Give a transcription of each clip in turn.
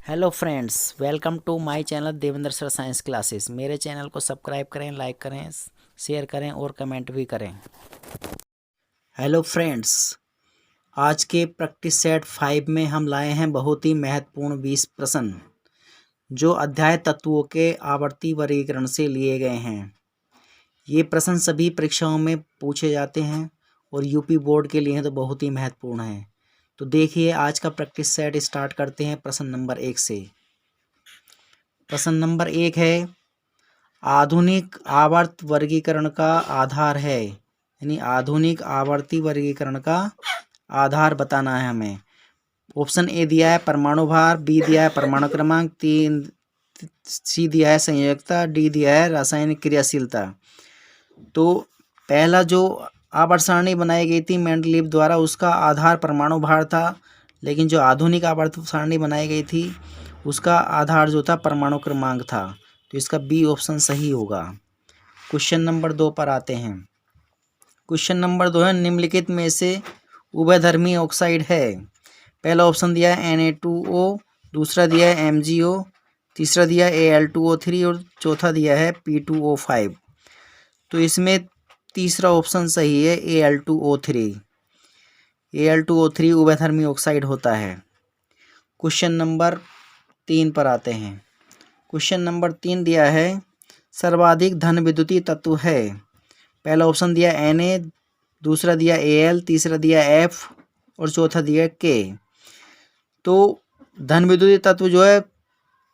Hello friends, welcome to my channel Devendra sir science classes. मेरे channel को subscribe करें, like करें, शेयर करें और कमेंट भी करें। हेलो फ्रेंड्स, आज के प्रैक्टिस सेट 5 में हम लाए हैं बहुत ही महत्वपूर्ण 20 प्रश्न जो अध्याय तत्वों के आवर्ती वर्गीकरण से लिए गए हैं। ये प्रश्न सभी परीक्षाओं में पूछे जाते हैं और यूपी बोर्ड के लिए तो बहुत ही महत्वपूर्ण है। तो देखिए, आज का प्रैक्टिस सेट स्टार्ट करते हैं प्रश्न नंबर 1 से। प्रश्न नंबर 1 है, आधुनिक आवर्त वर्गीकरण का आधार है, यानी आधुनिक आवर्ती वर्गीकरण का आधार बताना है हमें। ऑप्शन ए दिया है परमाणु भार, बी दिया है परमाणु क्रमांक, सी दिया है संयोजकता, डी दिया है रासायनिक क्रियाशीलता। तो पहला जो आवर्त सारणी बनाई गई थी मेंडलीव द्वारा, उसका आधार परमाणु भार था, लेकिन जो आधुनिक आवर्त सारणी बनाई गई थी उसका आधार जो था परमाणु क्रमांक था। तो इसका बी ऑप्शन सही होगा। क्वेश्चन नंबर 2 पर आते हैं। क्वेश्चन नंबर 2 है, निम्नलिखित में से उभयधर्मी ऑक्साइड है। पहला ऑप्शन दिया है Na2O, दूसरा दिया है MgO, तीसरा दिया है Al2O3 और चौथा दिया है P2O5। तो इसमें तीसरा ऑप्शन सही है, Al2O3। Al2O3 उभयधर्मी ऑक्साइड होता है। क्वेश्चन नंबर 3 पर आते हैं। क्वेश्चन नंबर 3 दिया है, सर्वाधिक धन विद्युतीय तत्व है। पहला ऑप्शन दिया Na, दूसरा दिया Al, तीसरा दिया F और चौथा दिया K। तो धन विद्युतीय तत्व जो है,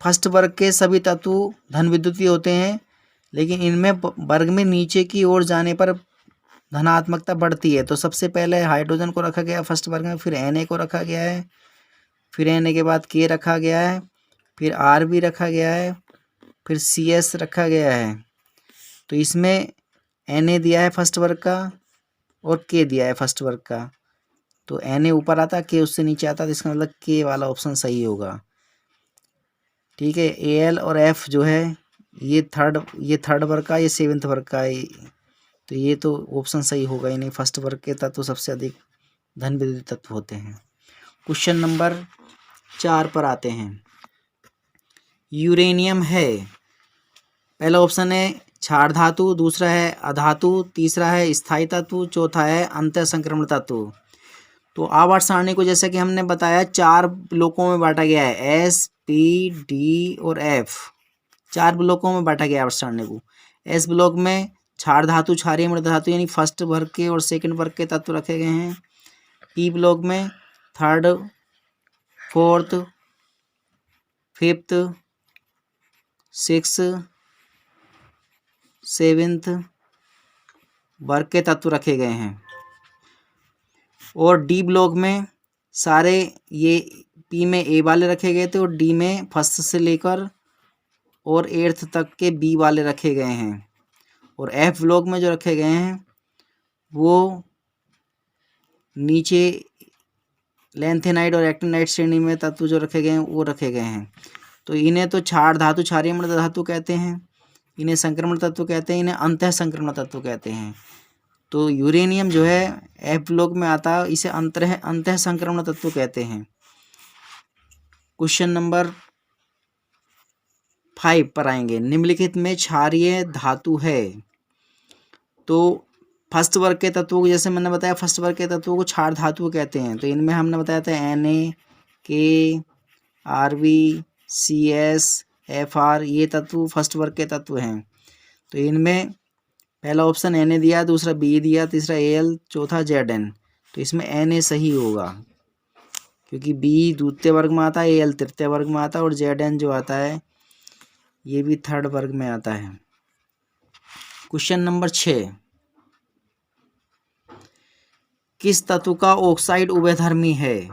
फर्स्ट वर्ग के सभी तत्व धन विद्युतीय होते हैं, लेकिन इनमें वर्ग में नीचे की ओर जाने पर धनात्मकता बढ़ती है। तो सबसे पहले हाइड्रोजन को रखा गया फर्स्ट वर्ग में, फिर Na को रखा गया है, फिर Na के बाद K रखा गया है, फिर Rb रखा गया है, फिर CS रखा गया है। तो इसमें Na दिया है फर्स्ट वर्ग का और K दिया है फर्स्ट वर्ग का। तो Na ऊपर आता, K उससे नीचे आता, तो इसका मतलब K वाला ऑप्शन सही होगा। ठीक है, Al और F जो है ये थर्ड वर्ग का, ये सेवेंथ वर्ग का है। तो ये तो ऑप्शन सही होगा ही नहीं। फर्स्ट वर्ग के तत्व सबसे अधिक धन विद्युतीय तत्व होते हैं। क्वेश्चन नंबर 4 पर आते हैं। यूरेनियम है। पहला ऑप्शन है क्षार धातु, दूसरा है अधातु, तीसरा है स्थायी तत्व, चौथा है अंतः संक्रमण तत्व। तो आवर्त सारणी को जैसे कि हमने बताया 4 ब्लॉकों में बांटा गया है, S, P, D और F। 4 ब्लॉकों में बांटा गया आवर्त सारणी को। S ब्लॉक में क्षार धातु, क्षारीय मृत धातु यानी फर्स्ट वर्ग के और सेकंड वर्ग के तत्व रखे गए हैं। P ब्लॉक में third, fourth, fifth, six, seventh वर्ग के तत्व रखे गए हैं। और डी ब्लॉक में सारे ये पी में ए वाले रखे गए थे और डी में फर्स्ट से लेकर और एट्थ तक के बी वाले रखे गए हैं। और एफ ब्लॉक में जो रखे गए हैं वो नीचे लैंथेनाइड और एक्टिनाइड श्रेणी में तत्व जो रखे गए हैं वो रखे गए हैं। तो इन्हें तो क्षार धातु, क्षारीय मृत धातु कहते हैं, इन्हें संक्रमण तत्व कहते हैं, इन्हें अंतः संक्रमण तत्व कहते हैं। तो यूरेनियम जो है एफ ब्लॉक में आता है, इसे अंतः संक्रमण तत्व कहते हैं। क्वेश्चन नंबर 5 पर आएंगे। निम्नलिखित में क्षारीय धातु है। तो फर्स्ट वर्ग के तत्वों को, जैसे मैंने बताया, फर्स्ट वर्ग के तत्वों को क्षार धातु कहते हैं। तो इनमें हमने बताया था Na, K, Rb, CS, Fr, ये तत्व फर्स्ट वर्ग के तत्व हैं। तो इनमें पहला ऑप्शन Na दिया, दूसरा B दिया, तीसरा Al, चौथा Zn। तो इसमें Na सही होगा, क्योंकि B द्वितीय वर्ग में आता है, Al तृतीय वर्ग में आता है और Zn जो आता है ये भी थर्ड वर्ग में आता है। क्वेश्चन नंबर 6, किस तत्व का ऑक्साइड उभयधर्मी है?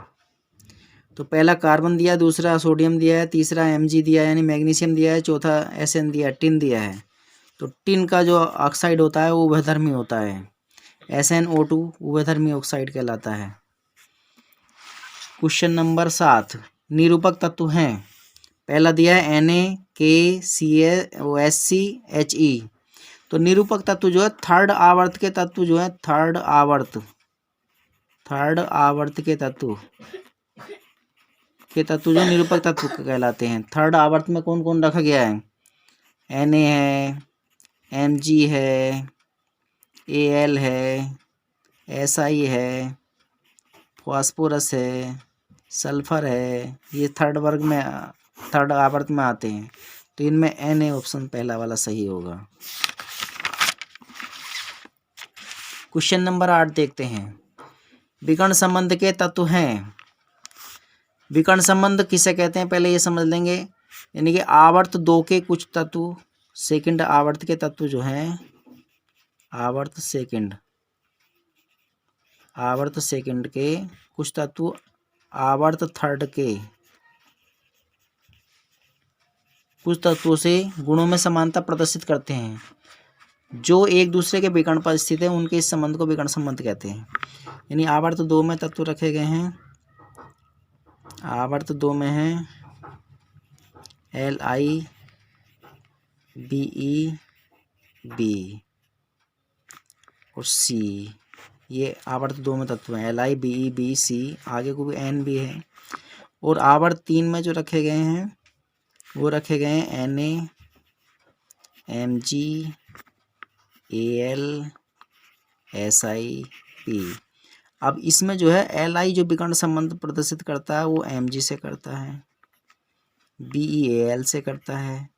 तो पहला कार्बन दिया, दूसरा सोडियम दिया है, तीसरा Mg दिया है यानी मैग्नीशियम दिया है, चौथा Sn दिया है, टिन दिया है। तो टिन का जो ऑक्साइड होता है वो उभयधर्मी होता है, SnO2 उभयधर्मी ऑक्साइड कहलाता है। क्वेश्चन नंबर 7, निरूपक तत्व हैं। पहला दिया है Na, K, CaOSc, He। तो निरूपक तत्व जो है थर्ड आवर्त के तत्व जो है, थर्ड आवर्त के तत्व के तत्व जो निरूपक तत्व कहलाते हैं। थर्ड आवर्त में कौन कौन रखा गया है? Na है, Mg है, Al है, Si है, फास्फोरस है, सल्फर है। ये थर्ड आवर्त में आते हैं। तो इनमें Na ऑप्शन पहला वाला सही होगा। क्वेश्चन नंबर 8 देखते हैं। विकर्ण संबंध के तत्व हैं। विकर्ण संबंध किसे कहते हैं पहले ये समझ लेंगे। यानी कि आवर्त 2 के कुछ तत्व, सेकंड आवर्त के तत्व जो हैं, आवर्त सेकंड के कुछ तत्व आवर्त थर्ड के कुछ तत्वों से गुणों में समानता प्रदर्शित करते हैं, जो एक दूसरे के विकर्ण पर स्थित है। उनके इस संबंध को विकर्ण संबंध कहते हैं। यानी आवर्त 2 में तत्व रखे गए हैं। आवर्त 2 में है Li Be B और C। ये आवर्त 2 में तत्व हैं Li Be B C। आगे को भी N भी है। और आवर्त 3 में जो रखे गए हैं वो रखे गए हैं Na Mg Al Si P। अब इसमें जो है Li जो विकर्ण संबंध प्रदर्शित करता है वो Mg से करता है, Beal से करता है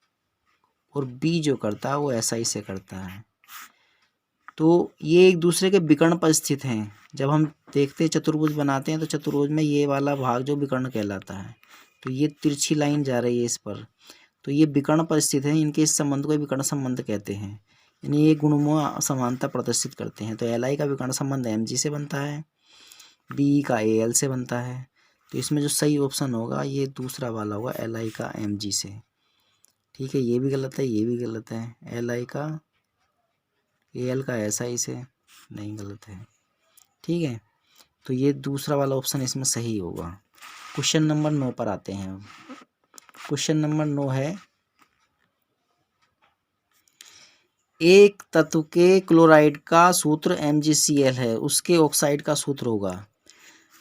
और B जो करता है वो Si से करता है। तो ये एक दूसरे के विकर्ण पर स्थित हैं। जब हम देखते हैं चतुर्भुज बनाते हैं तो चतुर्भुज में ये वाला भाग जो विकर्ण कहलाता है। तो ये तिरछी लाइन जा रही है इस पर, तो ये विकर्ण पर स्थित है। इनके इस संबंध को विकर्ण संबंध कहते हैं। यानी ये गुणों में समानता प्रदर्शित करते हैं। तो Li का विकर्ण संबंध Mg से बनता है, Be का Al से बनता है। तो इसमें जो सही ऑप्शन होगा ये दूसरा वाला होगा, Li का Mg से। ठीक है, ये भी गलत है, ये भी गलत है। Li का Al का Si से नहीं, गलत है। ठीक है, तो ये दूसरा वाला ऑप्शन इसमें सही होगा। क्वेश्चन नंबर 9 पर आते हैं। क्वेश्चन नंबर 9 है, एक तत्व के क्लोराइड का सूत्र MgCl है, उसके ऑक्साइड का सूत्र होगा।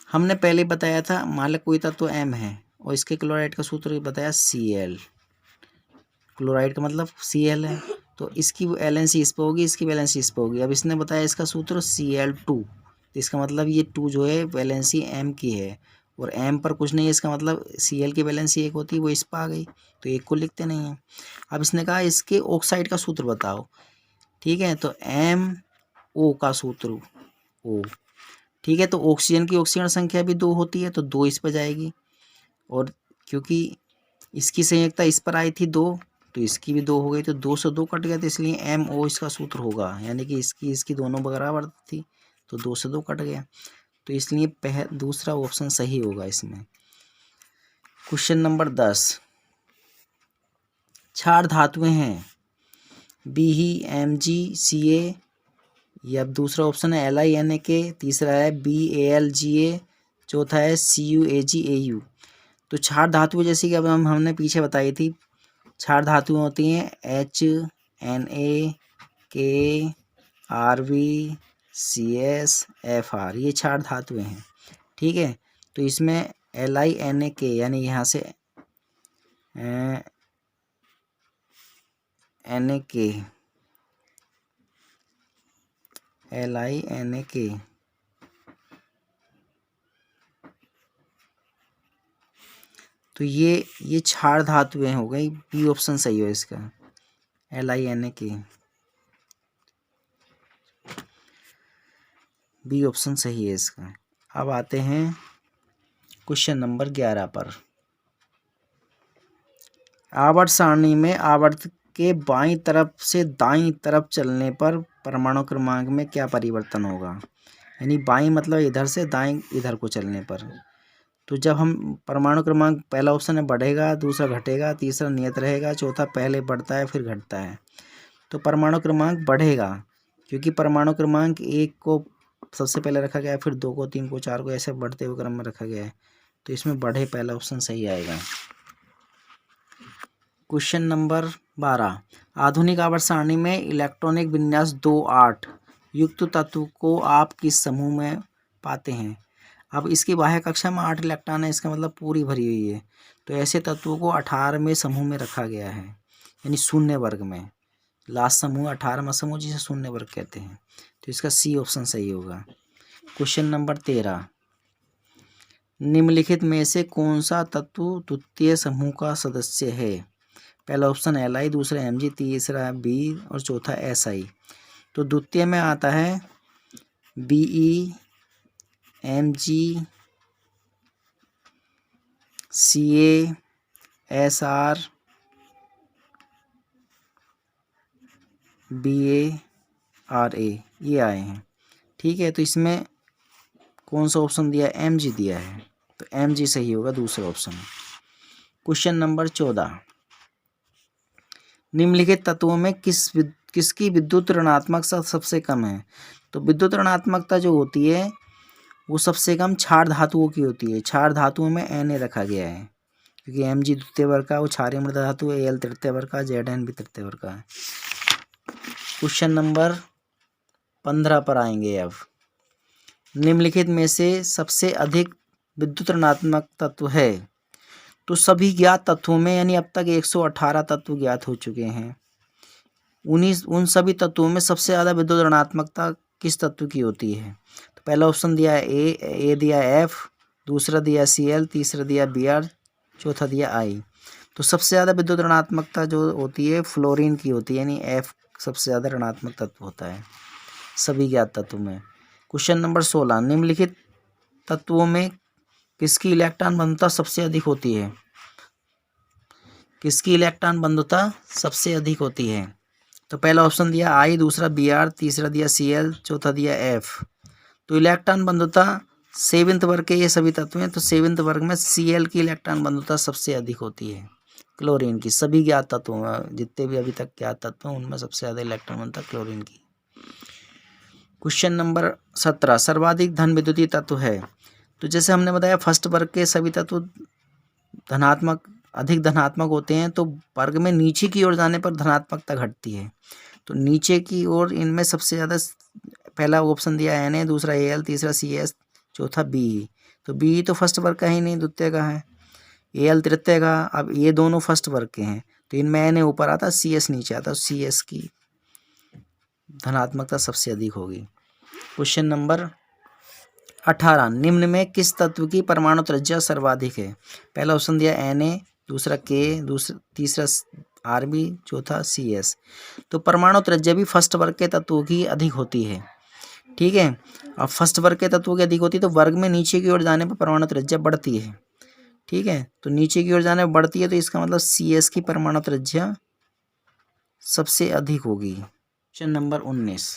हमने पहले बताया था, मान लो कोई तत्व M है और इसके क्लोराइड का सूत्र बताया Cl। क्लोराइड का मतलब Cl है, तो इसकी वैलेंसी इस पर होगी, इसकी वैलेंसी इस पर होगी। अब इसने बताया इसका सूत्र Cl2, तो इसका मतलब ये 2 जो है वैलेंसी M की है और M पर कुछ नहीं है। इसका मतलब Cl की वैलेंसी 1 होती है, वो इस पर आ गई, तो 1 को लिखते नहीं है। अब इसने कहा इसके ऑक्साइड का सूत्र बताओ। ठीक है, तो MO का सूत्र O। ठीक है, तो ऑक्सीजन की ऑक्सीजन संख्या भी 2 होती है, तो 2 इस पर जाएगी। और क्योंकि इसकी संयोजकता इस पर आई थी 2, तो इसकी भी 2 हो गई, तो 2 से 2 कट गया, तो इसलिए MO इसका सूत्र होगा। यानी कि इसकी दोनों बराबर थी, तो 2 से 2 कट गया, तो इसलिए दूसरा ऑप्शन सही होगा इसमें। क्वेश्चन नंबर 10, क्षार धातुएं हैं Be MgCa, या दूसरा ऑप्शन है LiNa, तीसरा है BAlGa, चौथा है CuAgAu। तो क्षार धातुएं जैसे कि अब हमने पीछे बताई थी, क्षार धातुएं होती हैं HNa, K, Rb, CS, Fr, ये क्षार धातुएं हैं। ठीक है, तो इसमें LiNa यानी यहाँ से Na LiNa, तो ये क्षार धातुएं हो गई। बी ऑप्शन सही हो इसका, LiNa, बी ऑप्शन सही है इसका। अब आते हैं क्वेश्चन नंबर 11 पर। आवर्त सारणी में आवर्त के बाईं तरफ से दाईं तरफ चलने पर परमाणु क्रमांक में क्या परिवर्तन होगा। यानी बाईं मतलब इधर से, दाईं इधर को चलने पर। तो जब हम परमाणु क्रमांक, पहला ऑप्शन है बढ़ेगा, दूसरा घटेगा, तीसरा नियत रहेगा, चौथा पहले बढ़ता है फिर घटता है। तो परमाणु क्रमांक बढ़ेगा, क्योंकि परमाणु क्रमांक 1 को सबसे पहले रखा गया है, फिर 2 को, 3 को, 4 को, ऐसे बढ़ते हुए क्रम में रखा गया है। तो इसमें बढ़े पहला ऑप्शन सही आएगा। क्वेश्चन नंबर 12, आधुनिक आवर्त सारणी में इलेक्ट्रॉनिक विन्यास 2-8 युक्त तत्व को आप किस समूह में पाते हैं। अब इसकी बाह्य कक्षा में 8 इलेक्ट्रॉन है, इसका मतलब पूरी भरी हुई है। तो ऐसे तत्वों को 18वें समूह में रखा गया है, यानी शून्य वर्ग में। लास्ट समूह 18वां समूह जिसे शून्य वर्ग कहते हैं। तो इसका सी ऑप्शन सही होगा। क्वेश्चन नंबर 13, निम्नलिखित में से कौन सा तत्व द्वितीय समूह का सदस्य है? पहला ऑप्शन Li, दूसरा Mg, तीसरा B और चौथा Si। तो द्वितीय में आता है Be, Mg, Ca, Sr, Ba, Ra, ये आए हैं। ठीक है, तो इसमें कौन सा ऑप्शन दिया है? Mg दिया है, तो Mg सही होगा, दूसरा ऑप्शन। क्वेश्चन नंबर 14, निम्नलिखित तत्वों में किसकी विद्युत ऋणात्मकता सबसे कम है? तो विद्युत ऋणात्मकता जो होती है वो सबसे कम क्षार धातुओं की होती है। क्षार धातुओं में Na रखा गया है, क्योंकि Mg द्वितीय वर्ग का, वो क्षारीय मृदा धातु है, Al तृतीय वर्ग का, Zn भी तृतीय वर्ग का है। क्वेश्चन नंबर 15 पर आएंगे अब। निम्नलिखित में से सबसे अधिक विद्युत ऋणात्मक तत्व है? तो सभी ज्ञात तत्वों में, यानी अब तक 118 तत्व ज्ञात हो चुके हैं, उन सभी तत्वों में सबसे ज़्यादा विद्युत ऋणात्मकता किस तत्व की होती है? तो पहला ऑप्शन दिया है ए दिया F, दूसरा दिया Cl, तीसरा दिया Br, चौथा दिया I। तो सबसे ज़्यादा विद्युत ऋणात्मकता जो होती है फ्लोरीन की होती है, यानी F सबसे ज़्यादा ऋणात्मक तत्व होता है सभी ज्ञात तत्वों में। क्वेश्चन नंबर 16, निम्नलिखित तत्वों में किसकी इलेक्ट्रॉन बंधुता सबसे अधिक होती है? किसकी इलेक्ट्रॉन बंधुता सबसे अधिक होती है? तो पहला ऑप्शन दिया I, दूसरा Br, तीसरा दिया Cl, चौथा दिया F। तो इलेक्ट्रॉन बंधुता 7th वर्ग के ये सभी तत्व हैं, तो 7th वर्ग में Cl की इलेक्ट्रॉन बंधुता सबसे अधिक होती है क्लोरीन की। सभी ज्ञात तत्वों में, जितने भी अभी तक ज्ञात तत्व हैं, उनमें सबसे ज़्यादा इलेक्ट्रॉन बंधुता क्लोरीन की। क्वेश्चन नंबर 17, सर्वाधिक धन विद्युतीय तत्व है? तो जैसे हमने बताया फर्स्ट वर्ग के सभी तत्व धनात्मक, अधिक धनात्मक होते हैं, तो वर्ग में नीचे की ओर जाने पर धनात्मकता घटती है। तो नीचे की ओर इनमें सबसे ज़्यादा पहला ऑप्शन दिया है Na, दूसरा Al, तीसरा Cs, चौथा Be। तो Be तो फर्स्ट वर्ग का ही नहीं, द्वितीय का है। Al तृतीय का। अब ये दोनों फर्स्ट वर्ग के हैं, तो इनमें Na ऊपर आता, Cs नीचे आता, Cs की धनात्मकता सबसे अधिक होगी। क्वेश्चन नंबर 18, निम्न में किस तत्व की परमाणु त्रिज्या सर्वाधिक है? पहला ऑप्शन दिया Na, दूसरा K, तीसरा Rb, चौथा Cs। तो परमाणु त्रिज्या भी फर्स्ट वर्ग के तत्वों की अधिक होती है। ठीक है, अब फर्स्ट वर्ग के तत्वों की अधिक होती है, तो वर्ग में नीचे की ओर जाने पर परमाणु त्रिज्या बढ़ती है। ठीक है, तो नीचे की ओर जाने पर बढ़ती है, तो इसका मतलब Cs की परमाणु त्रिज्या सबसे अधिक होगी। क्वेश्चन नंबर 19,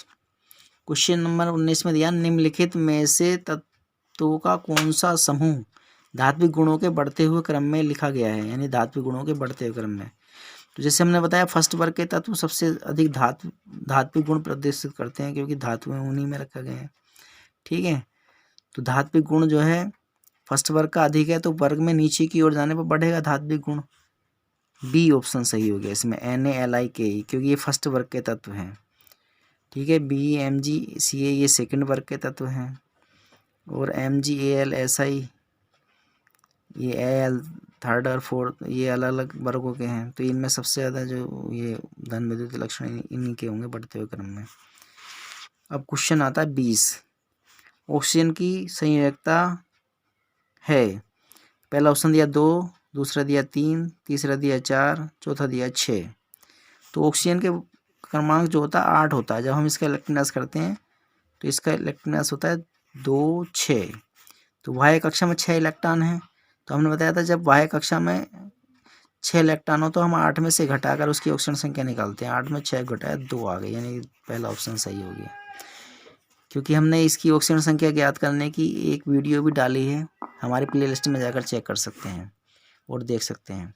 क्वेश्चन नंबर 19 में दिया, निम्नलिखित में से तत्वों का कौन सा समूह धात्विक गुणों के बढ़ते हुए क्रम में लिखा गया है? यानी धात्विक गुणों के बढ़ते हुए क्रम में। तो जैसे हमने बताया फर्स्ट वर्ग के तत्व सबसे अधिक धात्विक गुण प्रदर्शित करते हैं, क्योंकि धातुएं उन्हीं में रखा गए हैं। ठीक है, तो धात्विक गुण जो है फर्स्ट वर्ग का अधिक है, तो वर्ग में नीचे की ओर जाने पर बढ़ेगा धात्विक गुण। बी ऑप्शन सही हो गया इसमें, Na, Li, Ke, क्योंकि ये फर्स्ट वर्ग के तत्व हैं। ठीक है, Be, Mg, Ca ये सेकंड वर्ग के तत्व हैं, और Mg, Al, Si ये Al थर्ड और फोर्थ, ये अलग अलग वर्गों के हैं। तो इनमें सबसे ज़्यादा जो ये धन विद्युत लक्षण इन्हीं के होंगे बढ़ते हुए क्रम में। अब क्वेश्चन आता है 20, ऑक्सीजन की संयोजकता है? पहला ऑप्शन दिया 2, दूसरा दिया 3, तीसरा दिया 4, चौथा दिया 6। तो ऑक्सीजन के क्रमांक जो होता है 8 होता है। जब हम इसका इलेक्ट्रॉनिक्स करते हैं तो इसका इलेक्ट्रॉनिक्स होता है 2, 6। तो बाह्य कक्षा में 6 इलेक्ट्रॉन हैं। तो हमने बताया था जब बाह्य कक्षा में 6 इलेक्ट्रॉन हो तो हम 8 में से घटाकर उसकी ऑक्सीजन संख्या निकालते हैं। 8 में 6 घटाया 2 आ गई, यानी पहला ऑप्शन सही हो गया। क्योंकि हमने इसकी ऑक्सीजन संख्या ज्ञात करने की एक वीडियो भी डाली है, हमारी प्लेलिस्ट में जाकर चेक कर सकते हैं और देख सकते हैं।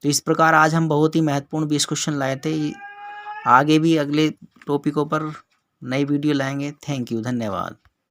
तो इस प्रकार आज हम बहुत ही महत्वपूर्ण 20 क्वेश्चन लाए थे। आगे भी अगले टॉपिकों पर नई वीडियो लाएंगे। थैंक यू, धन्यवाद।